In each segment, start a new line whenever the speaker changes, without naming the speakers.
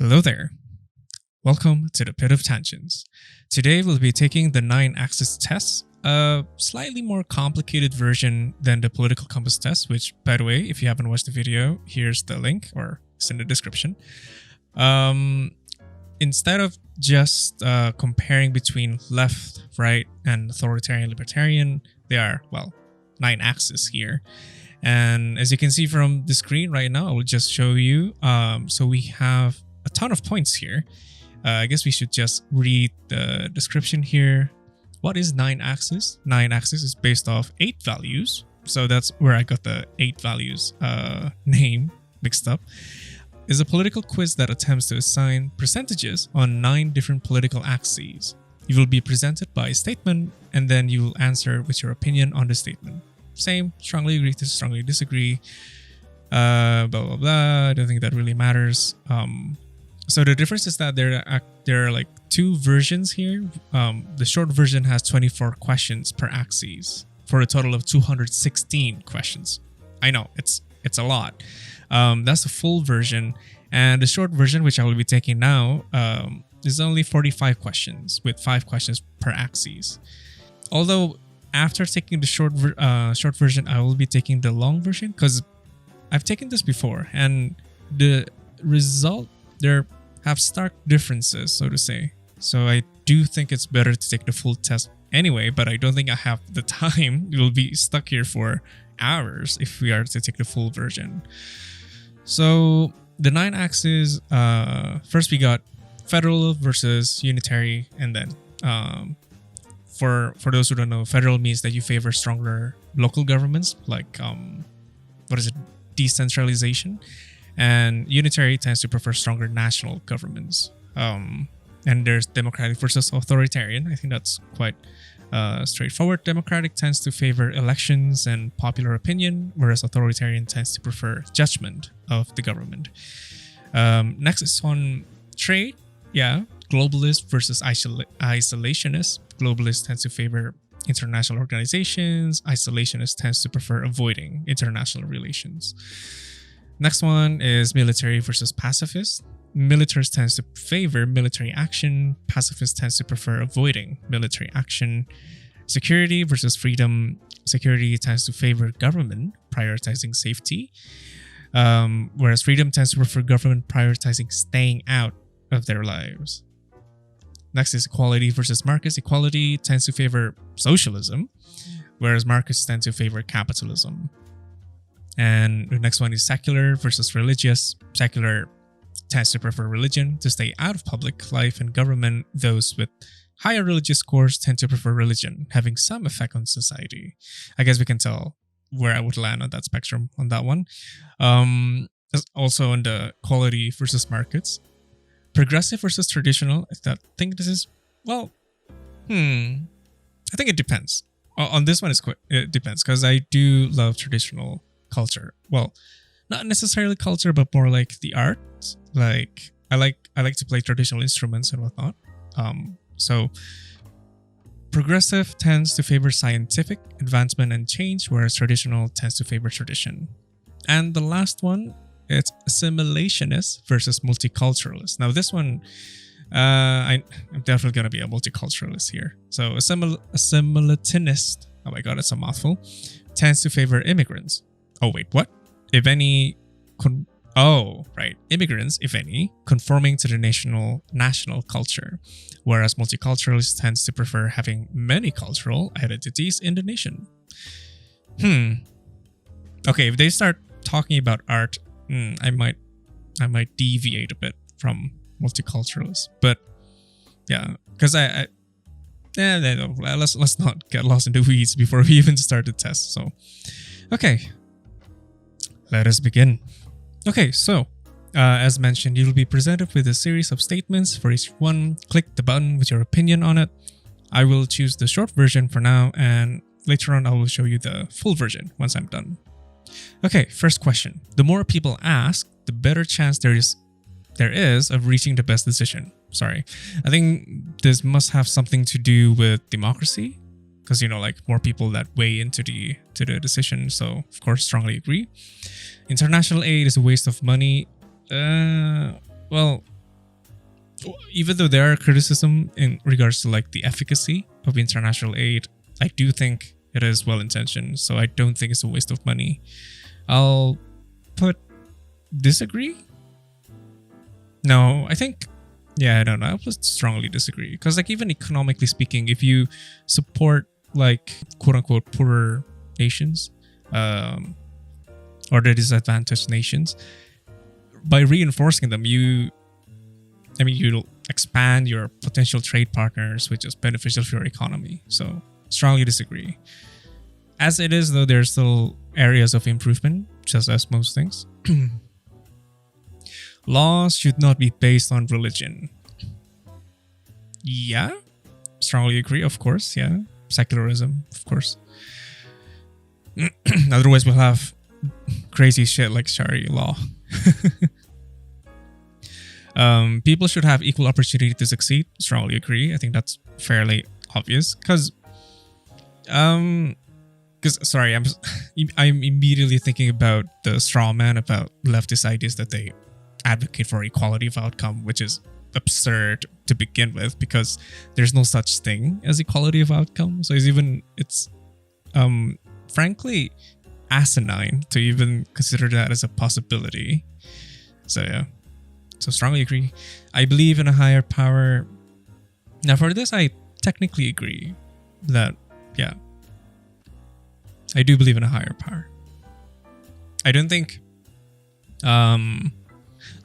Hello there. Welcome to the Pit of Tangents. Today we'll be taking the 9-axis test, a slightly more complicated version than the political compass test, which, by the way, if you haven't watched the video, here's the link, or it's in the description. Instead of just comparing between left, right, and authoritarian, libertarian, there are, 9 axes here. And as you can see from the screen right now, I will just show you. So we have a ton of points here. I guess we should just read the description here. What is 9-axis? 9-axis is based off 8 values. So that's where I got the 8 values name mixed up. Is a political quiz that attempts to assign percentages on 9 different political axes. You will be presented by a statement and then you will answer with your opinion on the statement. Same, strongly agree to strongly disagree, blah, blah, blah. I don't think that really matters. So the difference is that there are like 2 versions here. The short version has 24 questions per axis for a total of 216 questions. I know, it's a lot. That's the full version. And the short version, which I will be taking now, is only 45 questions with 5 questions per axis. Although after taking the short version, I will be taking the long version because I've taken this before and the result there have stark differences, so to say. So I do think it's better to take the full test anyway, but I don't think I have the time. We'll be stuck here for hours if we are to take the full version. So the 9 axes, first we got federal versus unitary, and then for those who don't know, federal means that you favor stronger local governments, like decentralization, and unitary tends to prefer stronger national governments. And there's democratic versus authoritarian. I think that's quite straightforward. Democratic tends to favor elections and popular opinion, whereas authoritarian tends to prefer judgment of the government. Next is on trade. Yeah, globalist versus isolationist. Globalist tends to favor international organizations. Isolationist tends to prefer avoiding international relations. Next one is military versus pacifist. Militarist tends to favor military action. Pacifist tends to prefer avoiding military action. Security versus freedom. Security tends to favor government prioritizing safety, whereas freedom tends to prefer government prioritizing staying out of their lives. Next is equality versus markets. Equality tends to favor socialism, whereas markets tend to favor capitalism. And the next one is secular versus religious. Secular tends to prefer religion to stay out of public life and government. Those with higher religious scores tend to prefer religion, having some effect on society. I guess we can tell where I would land on that spectrum on that one. Also on the quality versus markets. Progressive versus traditional. I think this is, I think it depends. On this one, it depends because I do love traditional culture. Well, not necessarily culture, but more like the art. Like I like to play traditional instruments and whatnot. So progressive tends to favor scientific advancement and change, whereas traditional tends to favor tradition. And the last one, it's assimilationist versus multiculturalist. Now this one, I'm definitely going to be a multiculturalist here. So assimilationist, oh my god, it's a mouthful, tends to favor immigrants. Oh wait, what? If any, immigrants, if any, conforming to the national culture, whereas multiculturalist tends to prefer having many cultural identities in the nation. Okay, if they start talking about art, I might deviate a bit from multiculturalist, but yeah, because let's not get lost in the weeds before we even start the test. So, okay. Let us begin. Okay, so as mentioned, you'll be presented with a series of statements. For each one, click the button with your opinion on it. I will choose the short version for now, and later on I will show you the full version once I'm done. Okay, first question. The more people ask, the better chance there is of reaching the best decision. Sorry. I think this must have something to do with democracy. Because, like more people that weigh into the decision. So, of course, strongly agree. International aid is a waste of money. Well, even though there are criticism in regards to like the efficacy of international aid, I do think it is well intentioned. So I don't think it's a waste of money. I'll put disagree. No, I think, yeah, I don't know. I would strongly disagree because like even economically speaking, if you support like quote unquote poorer nations, or the disadvantaged nations, by reinforcing them, you'll expand your potential trade partners, which is beneficial for your economy. So strongly disagree. As it is, though, there's still areas of improvement, just as most things. Laws should not be based on religion. Yeah, strongly agree, of course. Yeah, secularism, of course. Otherwise, we'll have crazy shit like Sharia law. People should have equal opportunity to succeed. Strongly agree. I think that's fairly obvious. Because sorry, I'm immediately thinking about the straw man about leftist ideas that they advocate for equality of outcome, which is absurd to begin with because there's no such thing as equality of outcome. So it's frankly asinine to even consider that as a possibility. So yeah, so strongly agree. I believe in a higher power. Now for this, I technically agree that, yeah, I do believe in a higher power. I don't think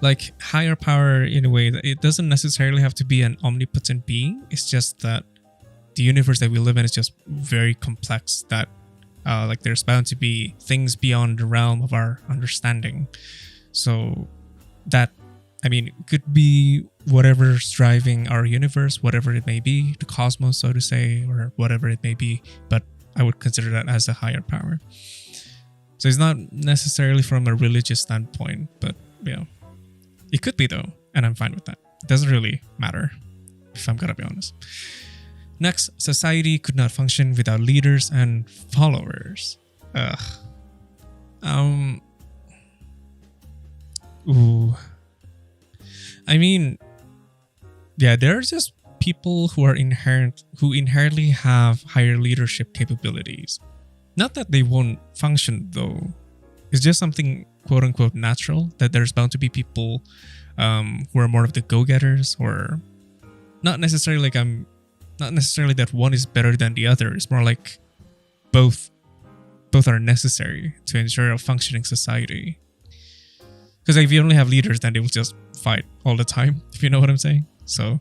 like higher power in a way that it doesn't necessarily have to be an omnipotent being. It's just that the universe that we live in is just very complex, that like there's bound to be things beyond the realm of our understanding. So that, I mean, it could be whatever's driving our universe, whatever it may be, the cosmos, so to say, or whatever it may be. But I would consider that as a higher power. So it's not necessarily from a religious standpoint, but yeah, it could be though, and I'm fine with that. It doesn't really matter, if I'm gonna be honest. Next, society could not function without leaders and followers. Ooh. I mean, yeah, there's just people who inherently have higher leadership capabilities. Not that they won't function though. It's just something quote unquote natural that there's bound to be people who are more of the go-getters, or not necessarily that one is better than the other. It's more like both are necessary to ensure a functioning society. Because if you only have leaders, then they will just fight all the time, if you know what I'm saying. So,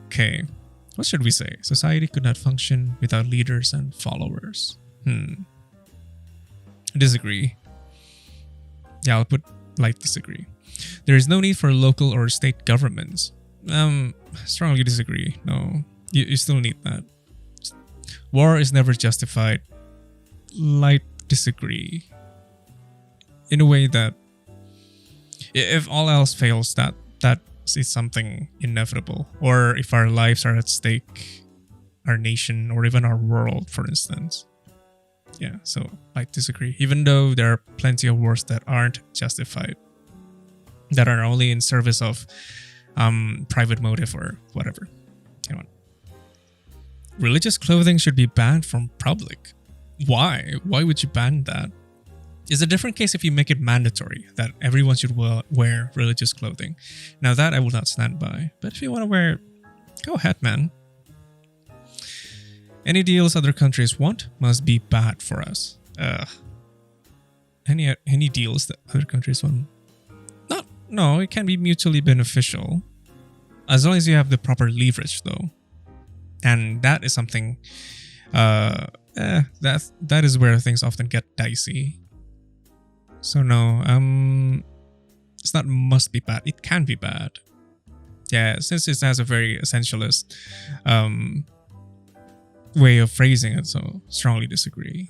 okay. What should we say? Society could not function without leaders and followers. Disagree. Yeah, I'll put light disagree. There is no need for local or state governments. Strongly disagree. No, you still need that. War is never justified. Light disagree. In a way that if all else fails, that is something inevitable. Or if our lives are at stake, our nation, or even our world, for instance. Yeah, so I disagree. Even though there are plenty of wars that aren't justified, that are only in service of private motive or whatever. Come on. Religious clothing should be banned from public. Why? Why would you ban that? It's a different case if you make it mandatory that everyone should wear religious clothing. Now that I will not stand by. But if you want to wear it, go ahead, man. Any deals other countries want must be bad for us. Any deals that other countries want? No, it can be mutually beneficial. As long as you have the proper leverage though. And that is something that is where things often get dicey. So no, it's not must be bad. It can be bad. Yeah, since it has a very essentialist way of phrasing it, so strongly disagree.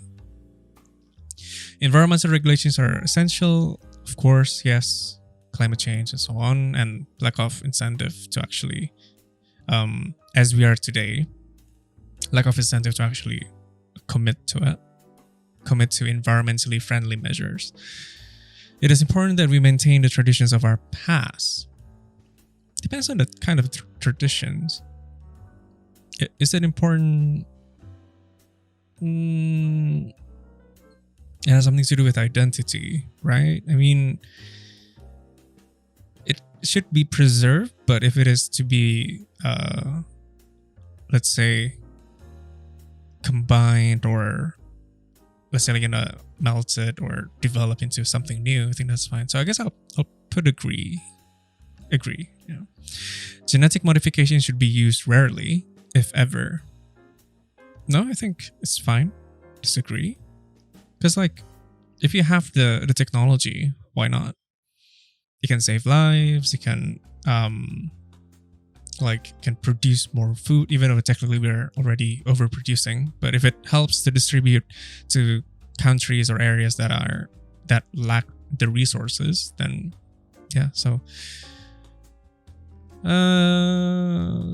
Environmental regulations are essential, of course, yes. Climate change and so on, and lack of incentive to actually, as we are today, lack of incentive to actually commit to environmentally friendly measures. It is important that we maintain the traditions of our past. Depends on the kind of traditions. Is it important? It has something to do with identity, right? I mean, it should be preserved, but if it is to be, let's say, combined, or let's say like melted or develop into something new, I think that's fine. So I guess I'll put agree. Yeah. Genetic modification should be used rarely, if ever. No, I think it's fine. Disagree. Because like, if you have the technology, why not? You can save lives. You can can produce more food, even though technically we're already overproducing. But if it helps to distribute to countries or areas that lack the resources, then yeah. So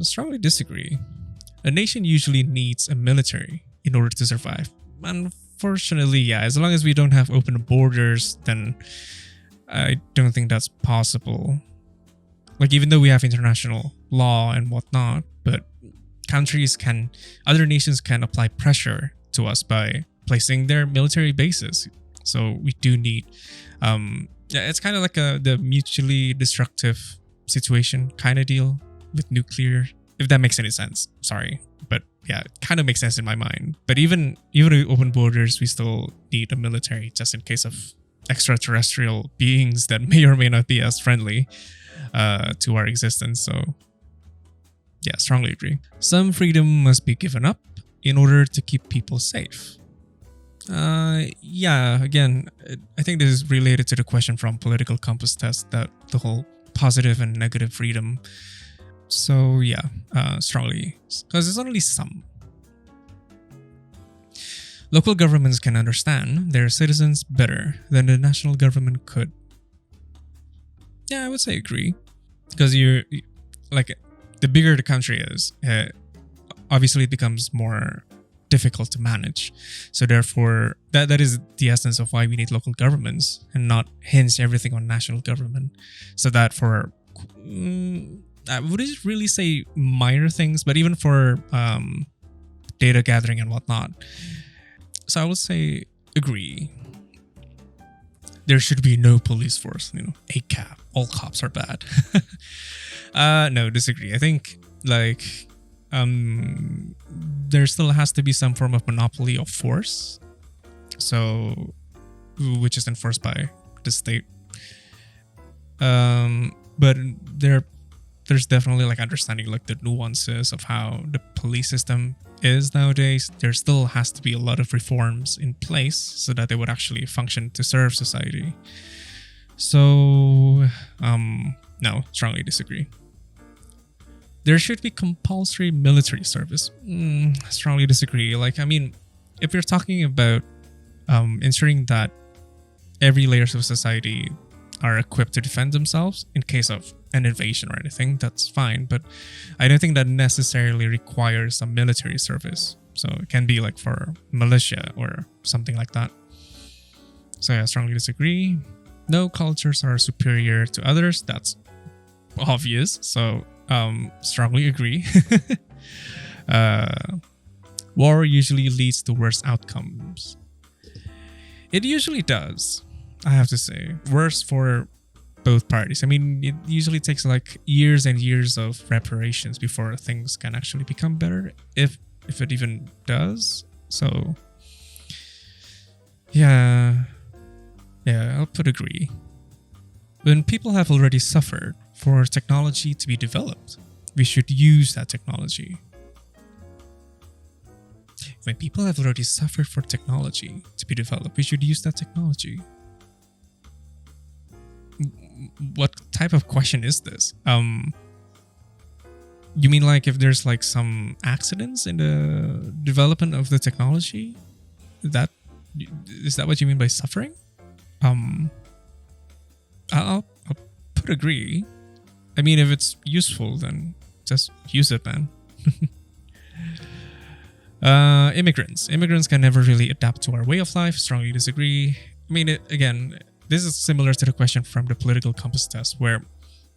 strongly disagree. A nation usually needs a military in order to survive. Unfortunately, yeah, as long as we don't have open borders, then I don't think that's possible. Like, even though we have international law and whatnot, but other nations can apply pressure to us by placing their military bases. So we do need, it's kind of like the mutually destructive situation kind of deal with nuclear, if that makes any sense. Sorry, but yeah, it kind of makes sense in my mind. But even with open borders, we still need a military just in case of extraterrestrial beings that may or may not be as friendly to our existence. So yeah, strongly agree. Some freedom must be given up in order to keep people safe. Yeah, again, I think this is related to the question from political compass test, that the whole positive and negative freedom. So yeah, strongly, because there's only some. Local governments can understand their citizens better than the national government could. Yeah, I would say agree. Because you're like, the bigger the country is, obviously it becomes more difficult to manage. So therefore, that is the essence of why we need local governments and not hinge everything on national government. So that for, I wouldn't really say minor things, but even for data gathering and whatnot. So I would say agree. There should be no police force, ACAP. All cops are bad. No, disagree. I think like there still has to be some form of monopoly of force, so which is enforced by the state. But there's definitely like understanding like the nuances of how the police system is nowadays. There still has to be a lot of reforms in place so that they would actually function to serve society. So no, strongly disagree. There should be compulsory military service. Strongly disagree. Like, I mean, if you're talking about ensuring that every layers of society are equipped to defend themselves in case of an invasion or anything, that's fine. But I don't think that necessarily requires a military service. So it can be like for militia or something like that. So yeah, strongly disagree. No cultures are superior to others. That's obvious. So strongly agree. War usually leads to worse outcomes. It usually does, I have to say. Worse for both parties. I mean, it usually takes like years and years of reparations before things can actually become better, if it even does. So yeah, I'll put agree. When people have already suffered for technology to be developed, we should use that technology. When people have already suffered for technology to be developed, we should use that technology. What type of question is this? You mean like if there's like some accidents in the development of the technology? Is that what you mean by suffering? I'll put agree. I mean, if it's useful, then just use it, man. Immigrants can never really adapt to our way of life. Strongly disagree. I mean, again, this is similar to the question from the political compass test, where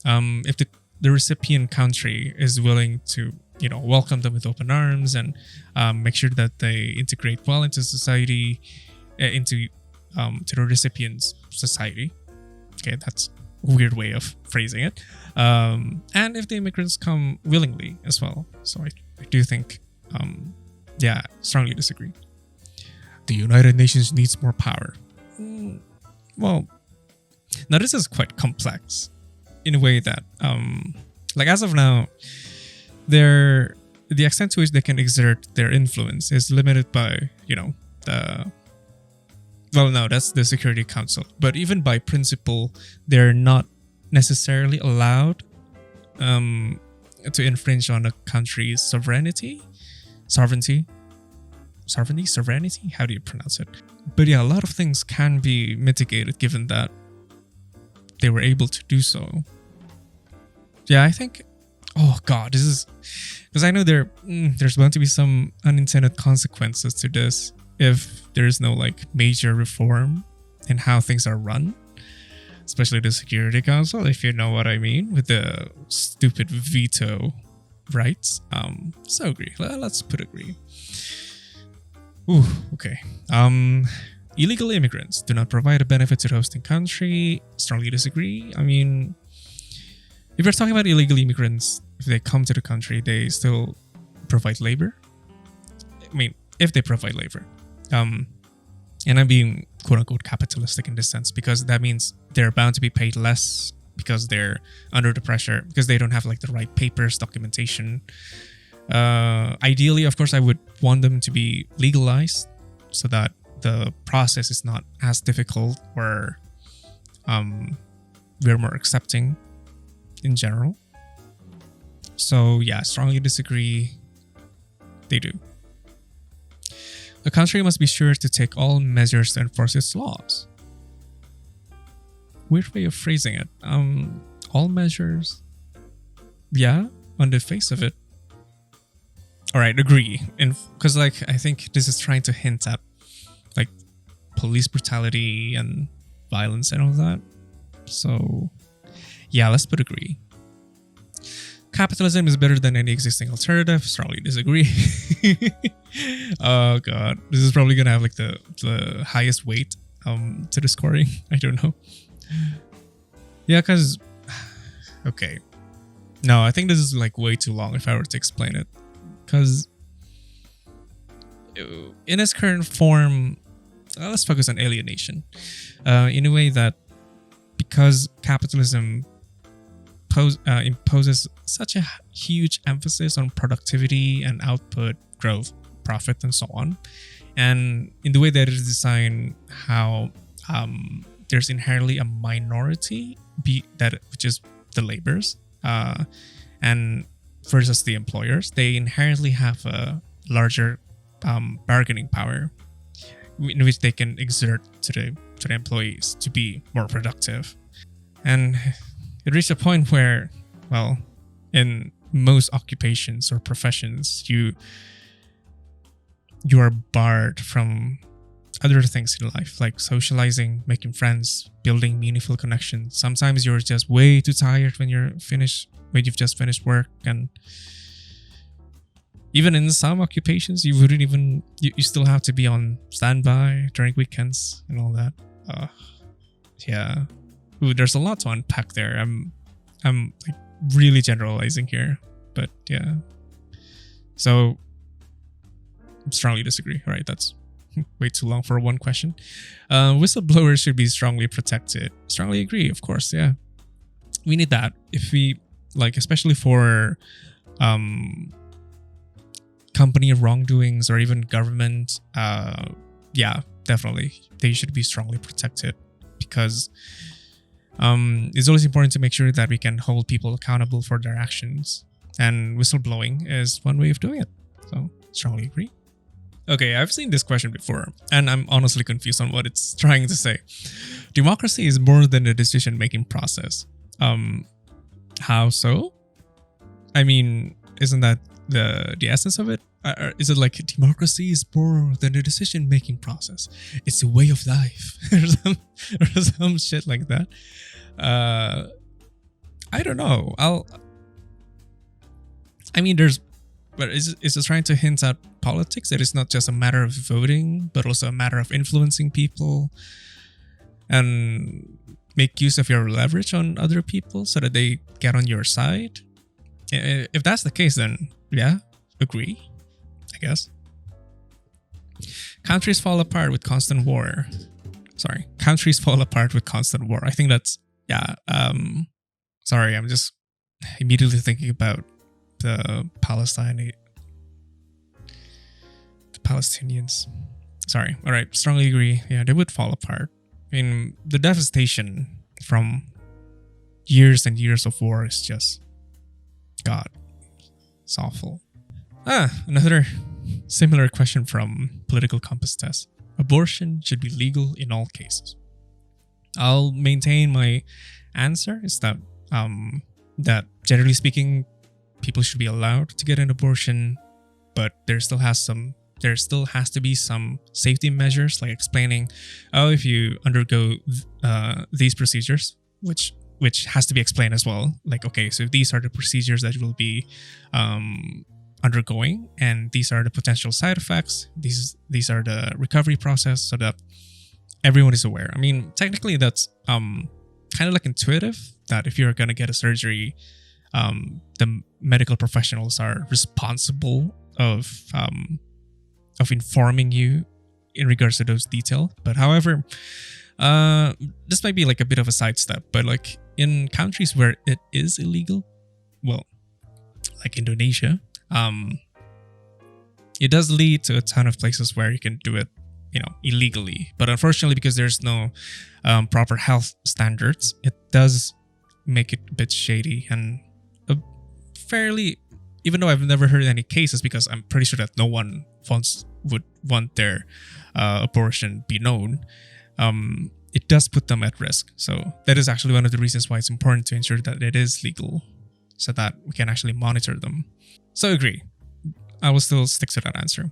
if the the recipient country is willing to, welcome them with open arms and make sure that they integrate well into society, into to the recipient's society. Okay, that's a weird way of phrasing it. And if the immigrants come willingly as well. So I do think, strongly disagree. The United Nations needs more power. Well, now this is quite complex in a way that, as of now, the extent to which they can exert their influence is limited by, that's the Security Council. But even by principle, they're not necessarily allowed to infringe on a country's sovereignty. How do you pronounce it? But yeah, a lot of things can be mitigated given that they were able to do so. Yeah, I think, oh god, this is, because I know there's bound to be some unintended consequences to this if there's no major reform in how things are run, especially the Security Council, if you know what I mean, with the stupid veto rights. So agree. Let's put agree. Ooh, okay. Illegal immigrants do not provide a benefit to the hosting country. Strongly disagree. I mean, if we're talking about illegal immigrants, if they come to the country, they still provide labor. I mean, if they provide labor. And I'm being quote unquote capitalistic in this sense, because that means they're bound to be paid less because they're under the pressure, because they don't have the right papers, documentation. Ideally, of course, I would want them to be legalized so that the process is not as difficult, or we're more accepting in general. So yeah, strongly disagree. They do. The country must be sure to take all measures to enforce its laws. Weird way of phrasing it. All measures. Yeah, on the face of it. Alright, agree. Because I think this is trying to hint at police brutality and violence and all that. So yeah, let's put agree. Capitalism is better than any existing alternative. Strongly disagree. Oh god, this is probably gonna have the highest weight to the scoring. I don't know. Yeah, because okay, no, I think this is way too long if I were to explain it. Because in its current form, let's focus on alienation. In a way that, because capitalism imposes such a huge emphasis on productivity and output, growth, profit, and so on, and in the way that it is designed, how there's inherently a minority which is the laborers, and versus the employers, they inherently have a larger bargaining power in which they can exert to the employees to be more productive. And it reached a point where, well, in most occupations or professions, you are barred from other things in life, like socializing, making friends, building meaningful connections. Sometimes you're just way too tired when you've just finished work, and even in some occupations, you still have to be on standby during weekends and all that. Yeah. Ooh, there's a lot to unpack there. I'm really generalizing here, but yeah. So strongly disagree. All right, that's way too long for one question. Whistleblowers should be strongly protected. Strongly agree, of course. Yeah, we need that. If we especially for company wrongdoings or even government. Yeah, definitely, they should be strongly protected, because it's always important to make sure that we can hold people accountable for their actions, and whistleblowing is one way of doing it. So strongly agree. Okay, I've seen this question before, and I'm honestly confused on what it's trying to say. Democracy is more than a decision-making process. How so? I mean, isn't that the essence of it? Is it like democracy is more than a decision-making process? It's a way of life, or some shit like that. I don't know. I mean, but is it trying to hint at politics? It is not just a matter of voting, but also a matter of influencing people and make use of your leverage on other people so that they get on your side. If that's the case, then yeah, agree, I guess. Countries fall apart with constant war. Sorry, countries fall apart with constant war. I think that's, yeah. Sorry, I'm just immediately thinking about the Palestinians. Sorry. All right, strongly agree. Yeah, they would fall apart. I mean, the devastation from years and years of war is just, God, it's awful. Another similar question from Political Compass Test. Abortion should be legal in all cases. I'll maintain my answer is that that generally speaking, people should be allowed to get an abortion, but there still has to be some safety measures, like explaining, if you undergo these procedures, which has to be explained as well. Like, okay, so these are the procedures that you will be undergoing, and these are the potential side effects. These are the recovery process, so that everyone is aware. I mean, technically, that's kind of like intuitive that if you're gonna get a surgery, the medical professionals are responsible of informing you in regards to those details. But however, this might be like a bit of a sidestep, but like in countries where it is illegal, well, like Indonesia, it does lead to a ton of places where you can do it, illegally. But unfortunately, because there's no proper health standards, it does make it a bit shady and fairly, even though I've never heard any cases, because I'm pretty sure that no one would want their abortion be known, it does put them at risk. So that is actually one of the reasons why it's important to ensure that it is legal, so that we can actually monitor them. So agree. I will still stick to that answer.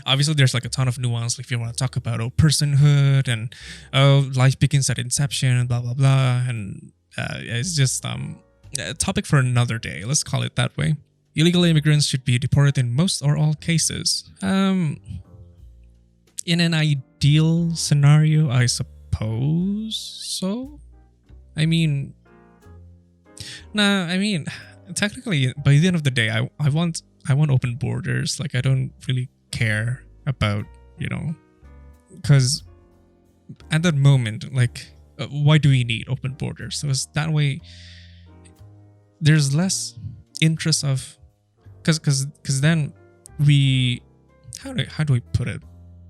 Obviously, there's like a ton of nuance. Like if you want to talk about personhood and life begins at inception, blah blah blah, and it's just a topic for another day. Let's call it that way. Illegal immigrants should be deported in most or all cases. In an ideal scenario, I suppose so. I mean, technically, by the end of the day, I want open borders. Like, I don't really care about, because at that moment, like, why do we need open borders? So it's that way there's less interest of, because then we, how do I put it?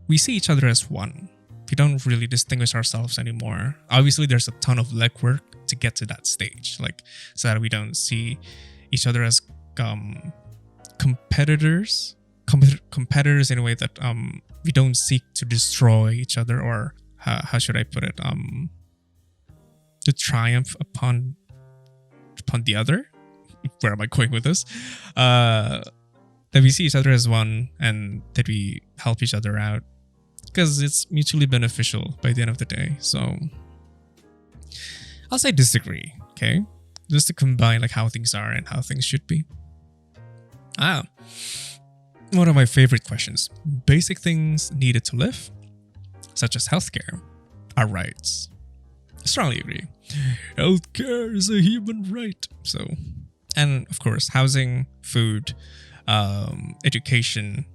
We see each other as one. We don't really distinguish ourselves anymore. Obviously, there's a ton of legwork to get to that stage, like, so that we don't see each other as competitors in a way that we don't seek to destroy each other, or how should I put it, to triumph upon the other. Where am I going with this? That we see each other as one, and that we help each other out, because it's mutually beneficial by the end of the day. So I'll say disagree, okay? Just to combine like how things are and how things should be. One of my favorite questions. Basic things needed to live, such as healthcare, are rights. I strongly agree. Healthcare is a human right. So, and of course, housing, food, education,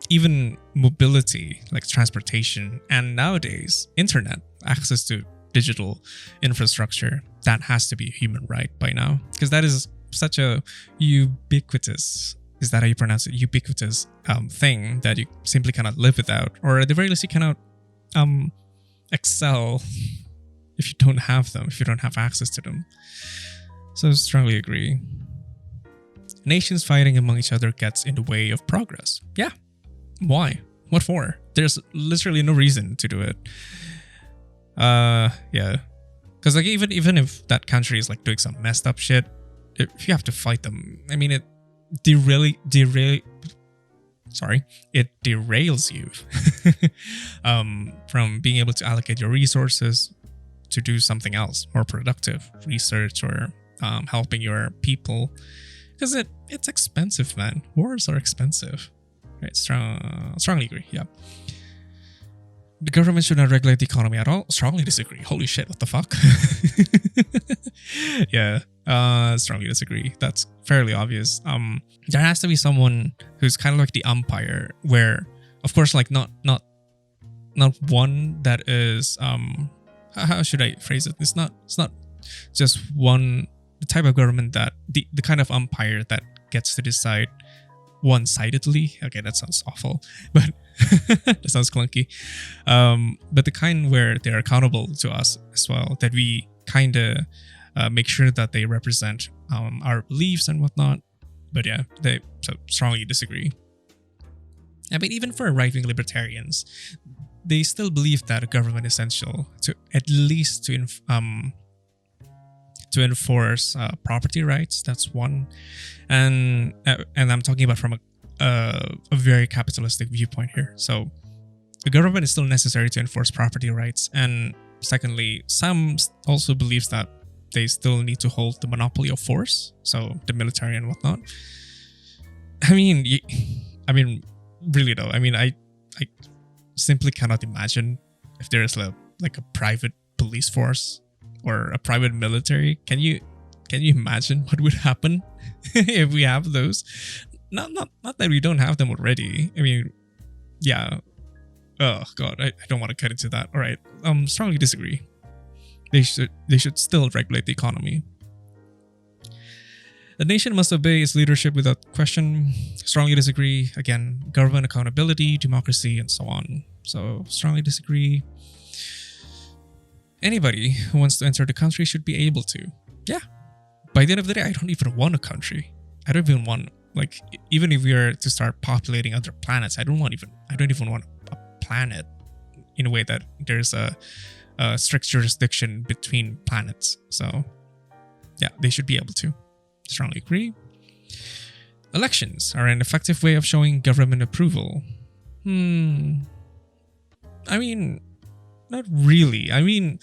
even mobility, like transportation, and nowadays, internet, access to digital infrastructure, that has to be a human right by now, because that is such a ubiquitous, is that how you pronounce it? Ubiquitous thing that you simply cannot live without, or at the very least you cannot excel if you don't have them, if you don't have access to them. So I strongly agree. Nations fighting among each other gets in the way of progress. Yeah. Why? What for? There's literally no reason to do it. Yeah. Because like even if that country is like doing some messed up shit, if you have to fight them, I mean, it derails you from being able to allocate your resources to do something else more productive, research, or helping your people Because it's expensive, man. Wars are expensive. Right, strongly agree, yeah. The government should not regulate the economy at all. Strongly disagree. Holy shit, what the fuck? Yeah, strongly disagree. That's fairly obvious. There has to be someone who's kind of like the umpire, where, of course, like not one that is how should I phrase it? It's not just one the type of government that the kind of umpire that gets to decide one-sidedly. Okay, that sounds awful, but that sounds clunky. But the kind where they're accountable to us as well, that we kind of make sure that they represent our beliefs and whatnot. But yeah, they so strongly disagree. I mean, even for right-wing libertarians, they still believe that a government is essential to at least to enforce property rights. That's one, and I'm talking about from a very capitalistic viewpoint here. So the government is still necessary to enforce property rights, and secondly, some also believes that they still need to hold the monopoly of force, so the military and whatnot. I mean, really though, I mean, I simply cannot imagine if there is like a private police force or a private military. Can you imagine what would happen if we have those? Not that we don't have them already. I mean, yeah. Oh god, I don't want to cut into that. All right. Strongly disagree. They should still regulate the economy. The nation must obey its leadership without question. Strongly disagree. Again, government accountability, democracy, and so on. So strongly disagree. Anybody who wants to enter the country should be able to. Yeah. By the end of the day, I don't even want a country. I don't even want, like, even if we are to start populating other planets, I don't even want a planet in a way that there's a strict jurisdiction between planets. So yeah, they should be able to. Strongly agree. Elections are an effective way of showing government approval. I mean, not really. I mean,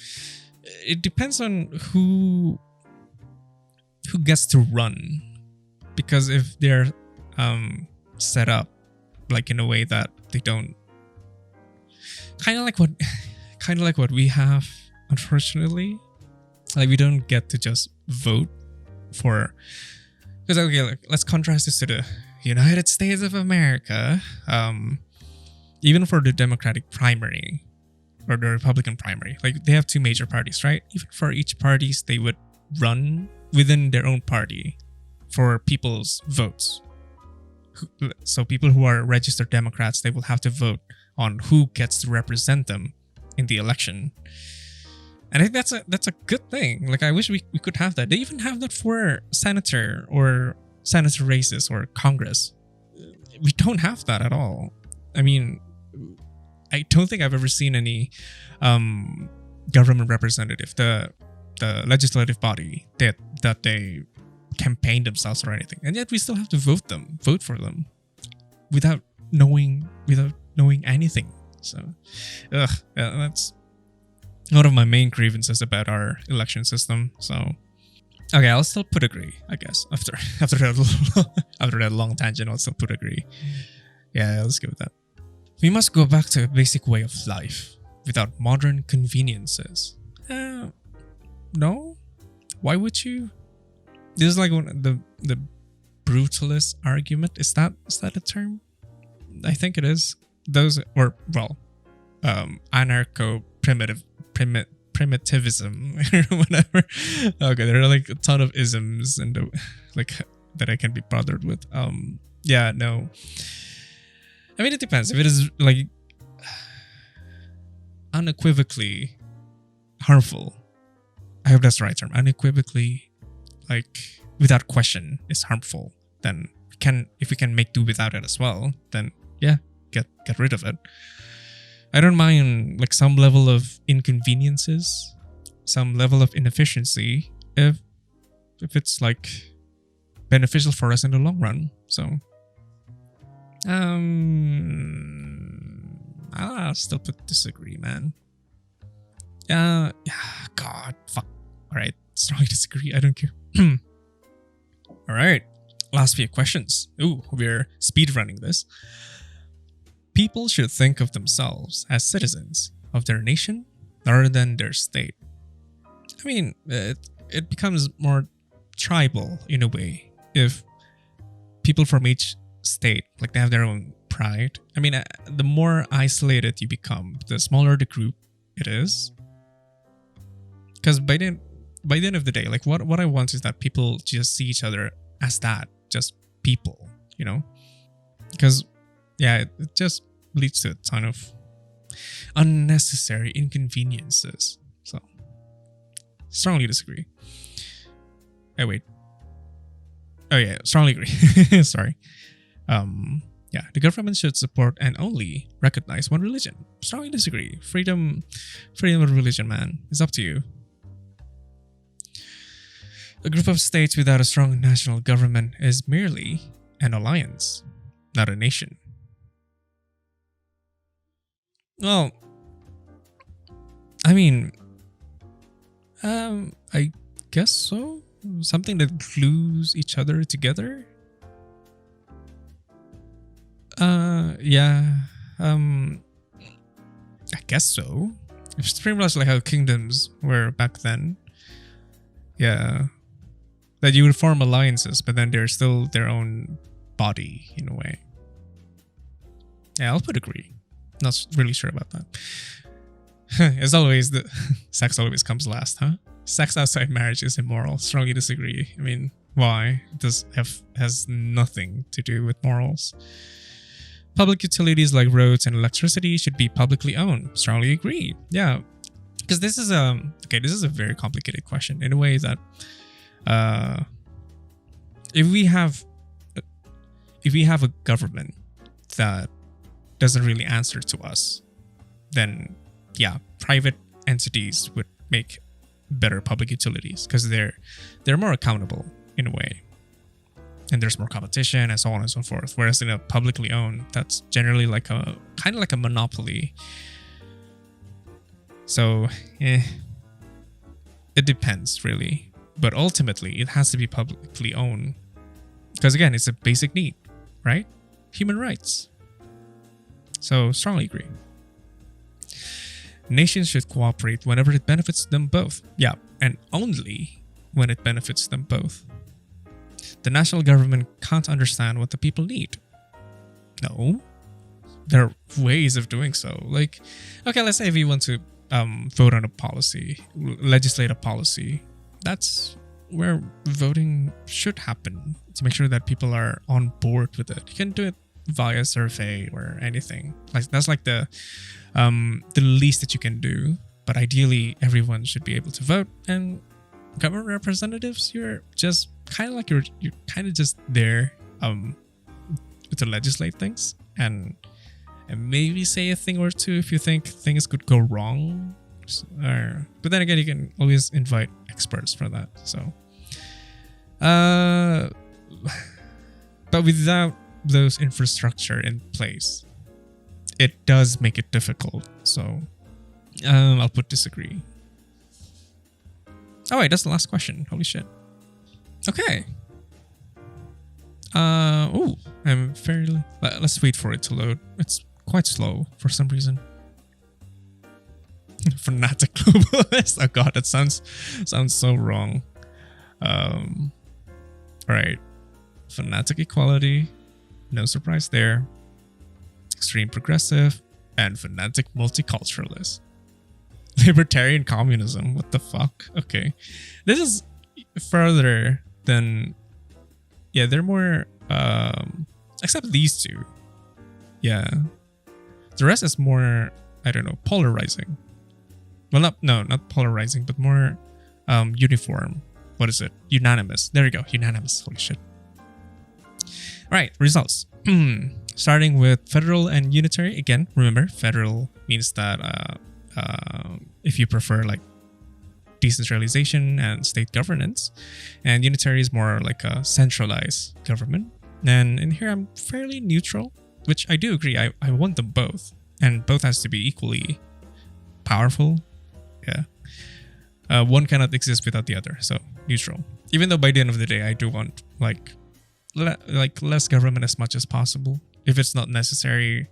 it depends on who gets to run, because if they're set up like in a way that they don't, kind of like what we have, unfortunately, like we don't get to just vote for, because okay, let's contrast this to the United States of America. Even for the Democratic primary or the Republican primary, like they have two major parties, right? Even for each parties, they would run within their own party for people's votes. So people who are registered Democrats, they will have to vote on who gets to represent them in the election. And I think that's a good thing. Like, I wish we could have that. They even have that for senator races or Congress. We don't have that at all. I mean, I don't think I've ever seen any government representative, the legislative body, that they campaign themselves or anything, and yet we still have to vote for them without knowing anything. So, yeah, that's one of my main grievances about our election system. So, okay, I'll still put agree, I guess. After that long tangent, I'll still put agree. Yeah, let's go with that. We must go back to a basic way of life without modern conveniences. No? Why would you? This is like the brutalist argument. Is that a term? I think it is. Those, or well, primitivism or whatever. Okay, there are like a ton of isms and like that I can be bothered with. Yeah, no. I mean, it depends. If it is like unequivocally harmful, I hope that's the right term. Unequivocally, like without question, is harmful. Then if we can make do without it as well, then yeah, get rid of it. I don't mind like some level of inconveniences, some level of inefficiency, if it's like beneficial for us in the long run. So I'll still put disagree, man. Yeah, God, fuck. All right, strongly disagree. I don't care. All right, Last few questions. Ooh, we're speed running this. People should think of themselves as citizens of their nation rather than their state. I mean, it becomes more tribal in a way if people from each state, like, they have their own pride. I mean, the more isolated you become, the smaller the group it is. Because by the end of the day, like, what I want is that people just see each other as that, just people, you know? Because, yeah, it just leads to a ton of unnecessary inconveniences. So, strongly disagree. Oh, wait. Oh, yeah, strongly agree. Sorry. Yeah, the government should support and only recognize one religion. Strongly disagree. Freedom of religion, man. It's up to you. A group of states without a strong national government is merely an alliance, not a nation. Well, I mean, I guess so. Something that glues each other together. Yeah. I guess so. It's pretty much like how kingdoms were back then. Yeah. That you would form alliances, but then they're still their own body in a way. Yeah, I'll put agree. Not really sure about that. As always, the sex always comes last, huh? Sex outside marriage is immoral. Strongly disagree. I mean, why? Has nothing to do with morals. Public utilities like roads and electricity should be publicly owned. Strongly agree. Yeah, because this is a very complicated question in a way that if we have a government that doesn't really answer to us, then yeah, private entities would make better public utilities because they're more accountable in a way, and there's more competition and so on and so forth. Whereas in a publicly owned, that's generally like a kind of like a monopoly. So it depends really, but ultimately it has to be publicly owned because again, it's a basic need, right? Human rights. So strongly agree. Nations should cooperate whenever it benefits them both. Yeah, and only when it benefits them both. The national government can't understand what the people need. No. There are ways of doing so. Like, okay, let's say if you want to vote on a policy, legislate a policy, that's where voting should happen to make sure that people are on board with it. You can do it via survey or anything. Like that's like the least that you can do. But ideally, everyone should be able to vote. And government representatives, you're just kind of like you're kind of just there to legislate things and maybe say a thing or two if you think things could go wrong. But then again, you can always invite experts for that. So, but without those infrastructure in place, it does make it difficult. So, I'll put disagree. Oh wait, that's the last question. Holy shit. Okay. Oh, I'm fairly. Let's wait for it to load. It's quite slow for some reason. FANATIC globalist. Oh god, that sounds so wrong. All right. FANATIC equality. No surprise there. Extreme progressive and FANATIC multiculturalist. Libertarian communism. What the fuck? Okay. This is further than... Yeah, they're more... except these two. Yeah. The rest is more, I don't know, polarizing. Well, not polarizing, but more uniform. What is it? Unanimous. There you go. Unanimous. Holy shit. All right. Results. Starting with federal and unitary. Again, remember, federal means that if you prefer like decentralization and state governance, and unitary is more like a centralized government. And in here, I'm fairly neutral, which I do agree. I want them both, and both has to be equally powerful. Yeah. One cannot exist without the other, so neutral. Even though by the end of the day, I do want like like less government as much as possible if it's not necessary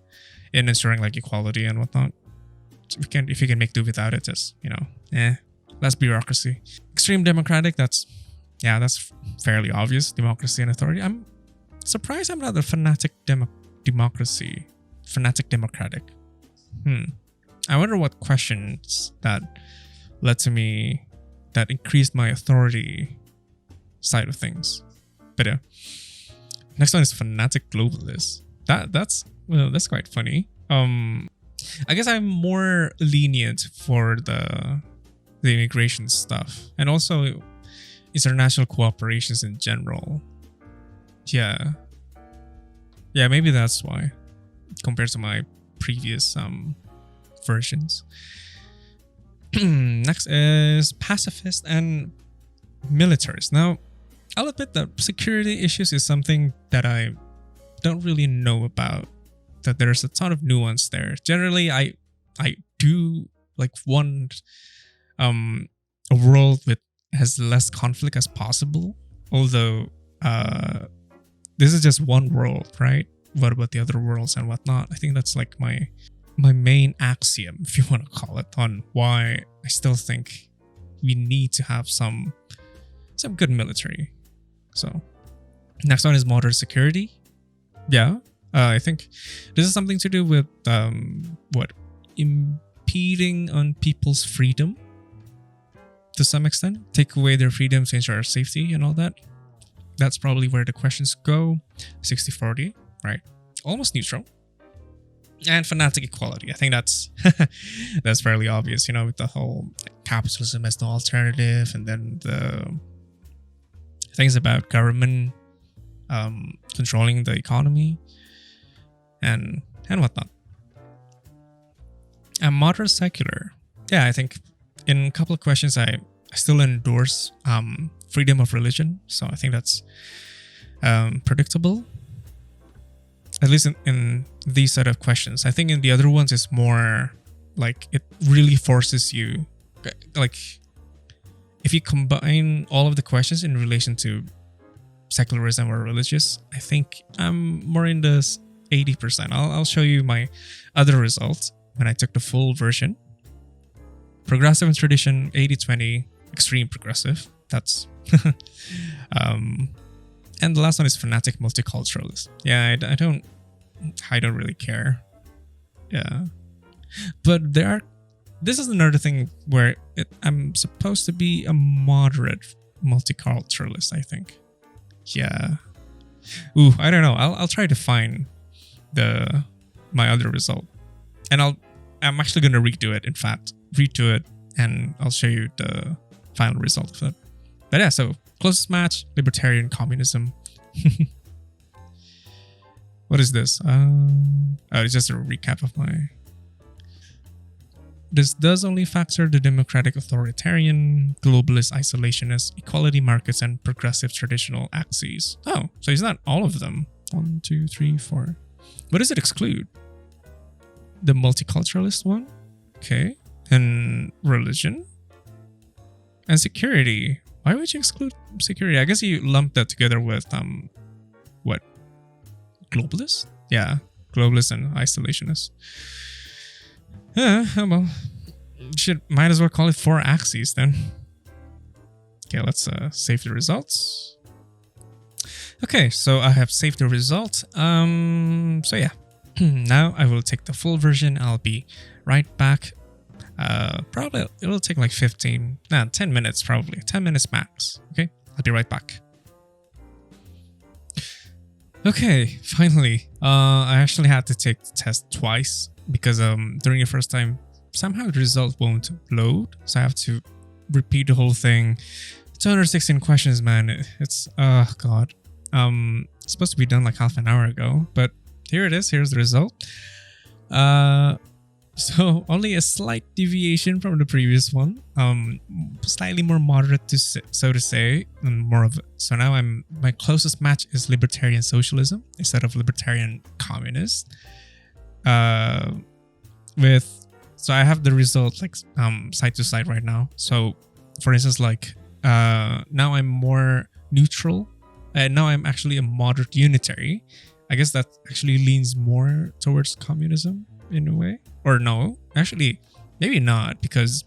in ensuring like equality and whatnot. If you can make do without it, just less bureaucracy. Extreme democratic, that's fairly obvious. Democracy and authority. I'm surprised I'm not a fanatic democracy. Fanatic democratic. I wonder what questions that led to me that increased my authority side of things. But yeah. Next one is fanatic globalist. That's quite funny. I guess I'm more lenient for the immigration stuff and also international cooperations in general. Yeah, maybe that's why compared to my previous versions. Next is pacifist and militarist. Now, I'll admit that security issues is something that I don't really know about. That there's a ton of nuance there. Generally, I do like want a world with has less conflict as possible. Although this is just one world, right? What about the other worlds and whatnot? I think that's like my main axiom, if you want to call it, on why I still think we need to have some good military. So next one is moderate security. Yeah. I think this is something to do with impeding on people's freedom to some extent, take away their freedom to ensure safety and all that. That's probably where the questions go. 60-40, right? Almost neutral. And fanatic equality. I think that's that's fairly obvious, with the whole capitalism as the alternative, and then the things about government controlling the economy and whatnot. And moderate secular. Yeah, I think in a couple of questions I still endorse freedom of religion. So I think that's predictable. At least in these set of questions. I think in the other ones it's more like it really forces you, like if you combine all of the questions in relation to secularism or religious, I think I'm more in the 80%. I'll show you my other results when I took the full version. Progressive and tradition, 80-20, extreme progressive. That's and the last one is fanatic multiculturalist. Yeah, I don't really care. Yeah, but this is another thing where I'm supposed to be a moderate multiculturalist, I think. Yeah. Ooh, I don't know. I'll try to find my other result, and I'm actually gonna redo it. In fact, redo it, and I'll show you the final result of it. But yeah, so closest match: libertarian, communism. What is this? It's just a recap of my. This does only factor the democratic authoritarian, globalist isolationist, equality markets, and progressive traditional axes. Oh, so it's not all of them. 1, 2, 3, 4. What does it exclude? The multiculturalist one? Okay. And religion? And security. Why would you exclude security? I guess you lumped that together with, what? Globalist? Yeah. Globalist and isolationist. Well, might as well call it 4 axes then. Okay, let's save the results. Okay, so I have saved the result. So yeah, now I will take the full version. I'll be right back. Probably it'll take like 10 minutes probably. 10 minutes max. Okay, I'll be right back. Okay, finally. I actually had to take the test twice because during the first time, somehow the result won't load. So I have to repeat the whole thing. 216 questions, man. It's, God. It's supposed to be done like half an hour ago, but here it is. Here's the result. So only a slight deviation from the previous one. Slightly more moderate, so to say, and more of it. So now my closest match is libertarian socialism instead of libertarian communist. So I have the result like side to side right now. So for instance, like now I'm more neutral And now I'm actually a moderate unitary. I guess that actually leans more towards communism in a way. Or no, actually, maybe not, because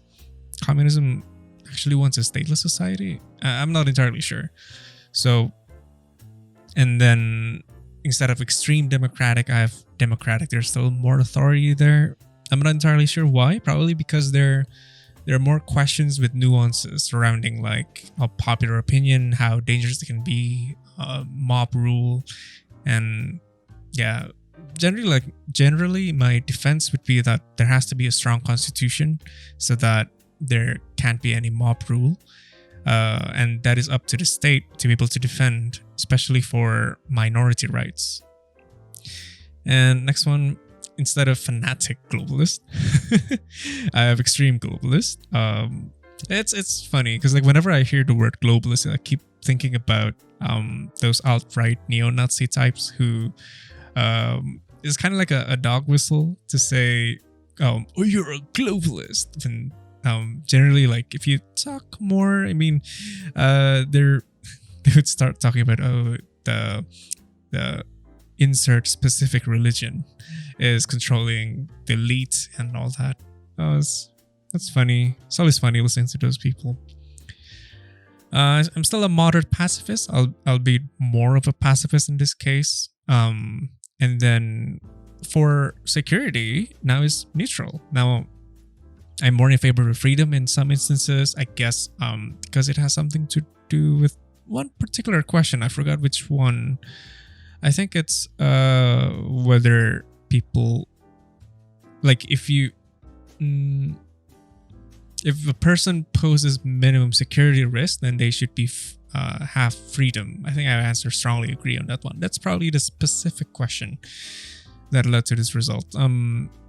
communism actually wants a stateless society. I'm not entirely sure. So, and then instead of extreme democratic, I have democratic. There's still more authority there. I'm not entirely sure why. Probably because there are more questions with nuances surrounding like popular opinion, how dangerous it can be, mob rule, and yeah. Generally, my defense would be that there has to be a strong constitution so that there can't be any mob rule. And that is up to the state to be able to defend, especially for minority rights. And next one, instead of fanatic globalist, I have extreme globalist. It's funny because like whenever I hear the word globalist, I keep thinking about those alt-right neo-Nazi types who is kind of like a dog whistle to say, oh, you're a globalist. And generally, like if you talk more, I mean, they would start talking about the insert specific religion is controlling the elite and all that. That's funny. It's always funny listening to those people. I'm still a moderate pacifist. I'll be more of a pacifist in this case. And then for security, now is neutral. Now I'm more in favor of freedom in some instances, I guess, because it has something to do with one particular question. I forgot which one. I think it's whether people, like if a person poses minimum security risk, then they should be have freedom. I think I answer strongly agree on that one. That's probably the specific question that led to this result.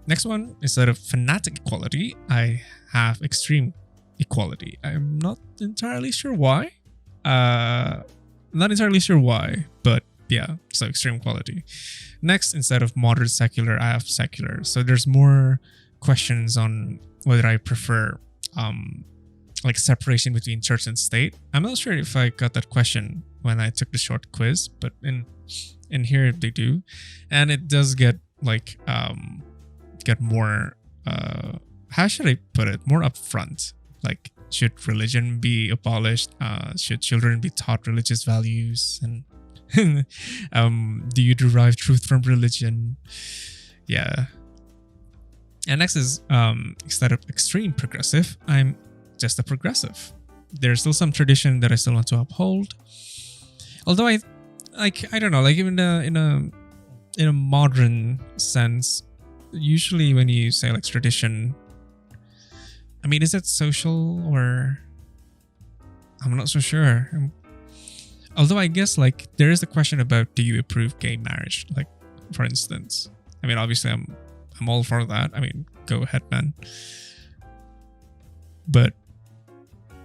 Next one, instead of fanatic equality, I have extreme equality. I'm not entirely sure why. But yeah, so extreme equality. Next, instead of moderate secular, I have secular. So there's more questions on whether I prefer like separation between church and state. I'm not sure if I got that question when I took the short quiz, but in here they do, and it does get like get more how should I put it, more upfront. Like, should religion be abolished? Should children be taught religious values? And do you derive truth from religion? Yeah. And next is instead of extreme progressive, I'm just a progressive. There's still some tradition that I still want to uphold. Although I don't know, like even in a modern sense, usually when you say like tradition, I mean, is it social or I'm not so sure. Although I guess like there is the question about, do you approve gay marriage? Like, for instance, I mean, obviously I'm all for that. I mean, go ahead, man. But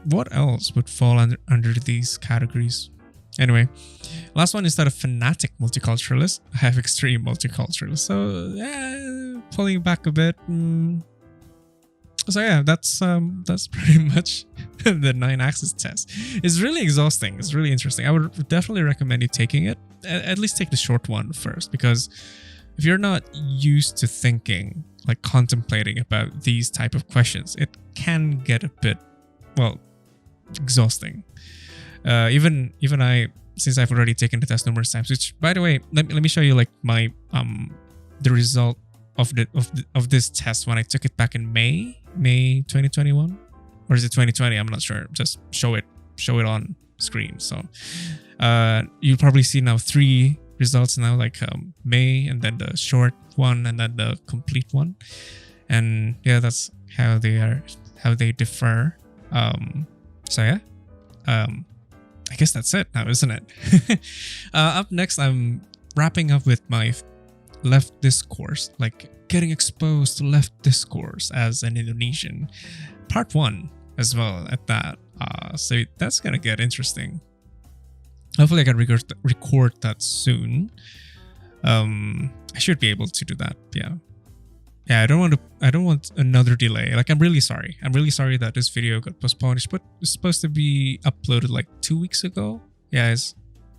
what else would fall under these categories? Anyway, last one, instead of fanatic multiculturalist, I have extreme multiculturalist. So yeah, pulling back a bit. So yeah, that's pretty much the 9-axis test. It's really exhausting. It's really interesting. I would definitely recommend you taking it. At least take the short one first, because if you're not used to thinking, like contemplating about these type of questions, it can get a bit, well, exhausting. Even I, since I've already taken the test numerous times, which by the way, let me show you like my the result of this test when I took it back in May 2021, or is it 2020? I'm not sure. Just show it on screen. So you'll probably see now 3 results now, like May, and then the short one, and then the complete one. And yeah, that's how they differ. So yeah, I guess that's it now, isn't it? Up next, I'm wrapping up with my left discourse, like getting exposed to left discourse as an Indonesian, part 1 as well at that. So that's gonna get interesting. Hopefully I can record that soon. I should be able to do that. Yeah. I don't want another delay. Like, I'm really sorry that this video got postponed. It's supposed to be uploaded like 2 weeks ago. Yeah,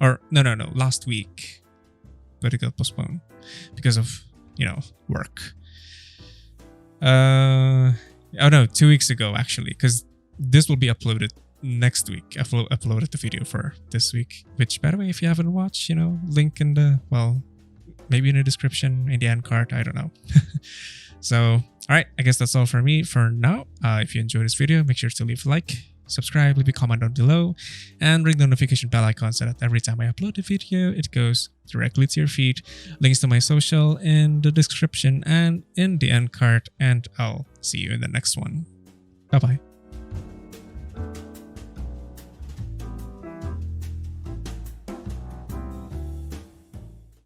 or no, last week, but it got postponed because of, you know, work. Oh no, 2 weeks ago actually, because this will be uploaded next week. I uploaded the video for this week, which, by the way, if you haven't watched, you know, link in the, well, maybe in the description, in the end card, I don't know. So, all right, I guess that's all for me for now. If you enjoyed this video, make sure to leave a like, subscribe, leave a comment down below, and ring the notification bell icon so that every time I upload a video, it goes directly to your feed. Links to my social in the description and in the end card, and I'll see you in the next one. Bye-bye.